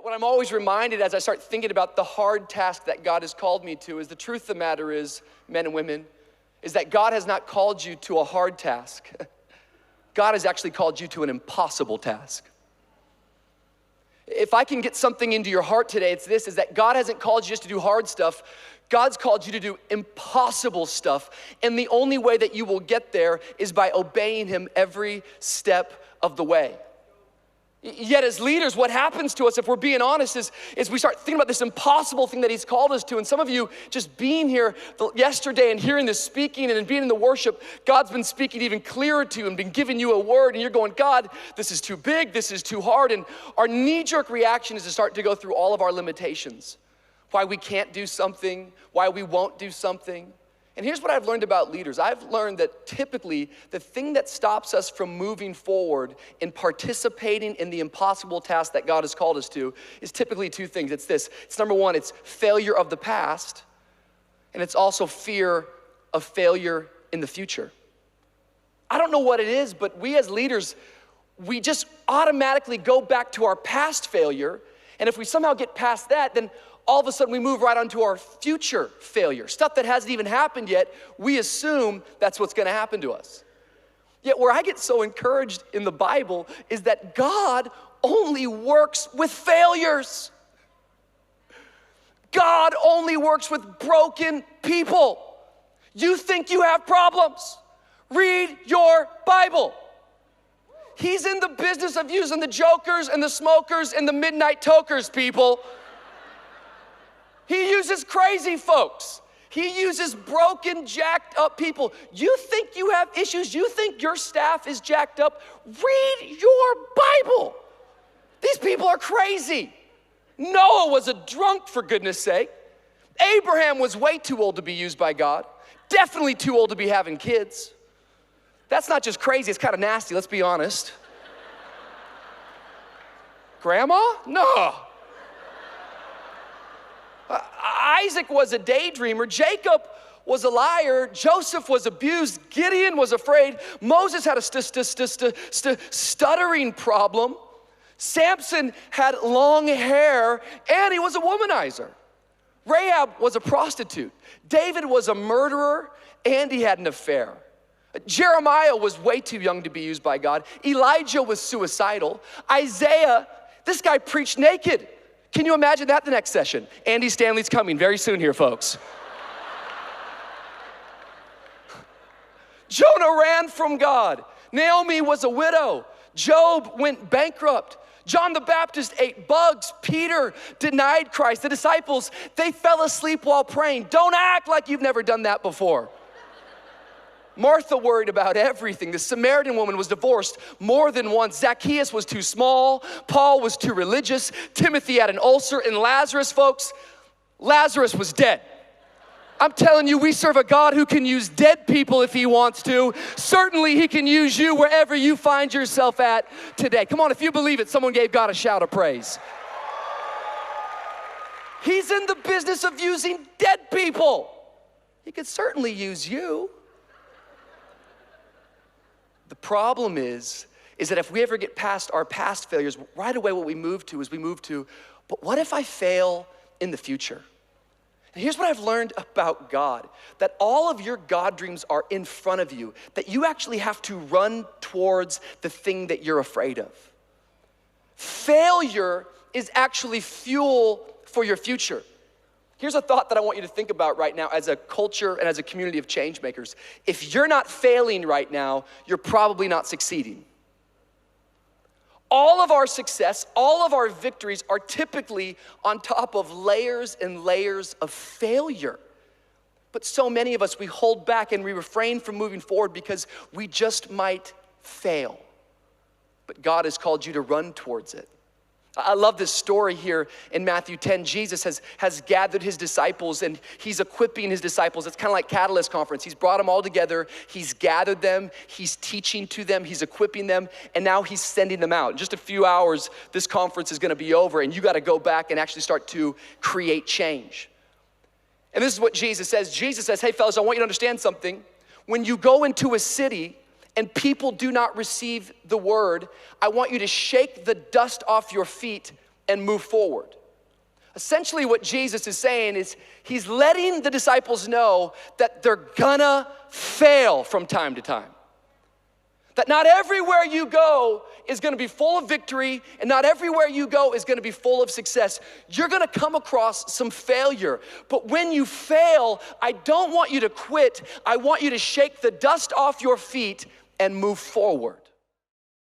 What I'm always reminded as I start thinking about the hard task that God has called me to is the truth of the matter is, men and women, is that God has not called you to a hard task. God has actually called you to an impossible task. If I can get something into your heart today, it's this, is that God hasn't called you just to do hard stuff. God's called you to do impossible stuff. And the only way that you will get there is by obeying him every step of the way. Yet as leaders, what happens to us, if we're being honest, is we start thinking about this impossible thing that he's called us to. And some of you just being here yesterday and hearing this speaking and being in the worship, God's been speaking even clearer to you and been giving you a word. And you're going, God, this is too big, this is too hard. And our knee-jerk reaction is to start to go through all of our limitations. Why we can't do something, why we won't do something. And here's what I've learned about leaders. I've learned that typically the thing that stops us from moving forward in participating in the impossible task that God has called us to is typically two things. It's this. It's number one, it's failure of the past, and it's also fear of failure in the future. I don't know what it is, but we as leaders, we just automatically go back to our past failure, and if we somehow get past that, then all of a sudden we move right onto our future failure. Stuff that hasn't even happened yet, we assume that's what's gonna happen to us. Yet where I get so encouraged in the Bible is that God only works with failures. God only works with broken people. You think you have problems? Read your Bible. He's in the business of using the jokers and the smokers and the midnight tokers, people. He uses crazy folks. He uses broken, jacked up people. You think you have issues? You think your staff is jacked up? Read your Bible. These people are crazy. Noah was a drunk, for goodness sake. Abraham was way too old to be used by God. Definitely too old to be having kids. That's not just crazy, it's kind of nasty, let's be honest. Grandma? No. Isaac was a daydreamer. Jacob was a liar. Joseph was abused. Gideon was afraid. Moses had a stuttering problem. Samson had long hair, and he was a womanizer. Rahab was a prostitute. David was a murderer, and he had an affair. Jeremiah was way too young to be used by God. Elijah was suicidal. Isaiah, this guy preached naked. Can you imagine that the next session? Andy Stanley's coming very soon here, folks. Jonah ran from God. Naomi was a widow. Job went bankrupt. John the Baptist ate bugs. Peter denied Christ. The disciples, they fell asleep while praying. Don't act like you've never done that before. Martha worried about everything. The Samaritan woman was divorced more than once. Zacchaeus was too small. Paul was too religious. Timothy had an ulcer. And Lazarus, folks, Lazarus was dead. I'm telling you, we serve a God who can use dead people if he wants to. Certainly he can use you wherever you find yourself at today. Come on, if you believe it, someone gave God a shout of praise. He's in the business of using dead people. He could certainly use you. The problem is that if we ever get past our past failures, right away what we move to, but what if I fail in the future? And here's what I've learned about God, that all of your God dreams are in front of you, that you actually have to run towards the thing that you're afraid of. Failure is actually fuel for your future. Here's a thought that I want you to think about right now as a culture and as a community of change makers. If you're not failing right now, you're probably not succeeding. All of our success, all of our victories are typically on top of layers and layers of failure. But so many of us, we hold back and we refrain from moving forward because we just might fail. But God has called you to run towards it. I love this story here in Matthew 10. Jesus has gathered his disciples and he's equipping his disciples. It's kind of like Catalyst Conference. He's brought them all together. He's gathered them. He's teaching to them. He's equipping them. And now he's sending them out. In just a few hours, this conference is going to be over and you got to go back and actually start to create change. And this is what Jesus says. Jesus says, hey fellas, I want you to understand something. When you go into a city and people do not receive the word, I want you to shake the dust off your feet and move forward. Essentially what Jesus is saying is he's letting the disciples know that they're gonna fail from time to time. That not everywhere you go is gonna be full of victory, and not everywhere you go is gonna be full of success. You're gonna come across some failure. But when you fail, I don't want you to quit. I want you to shake the dust off your feet and move forward.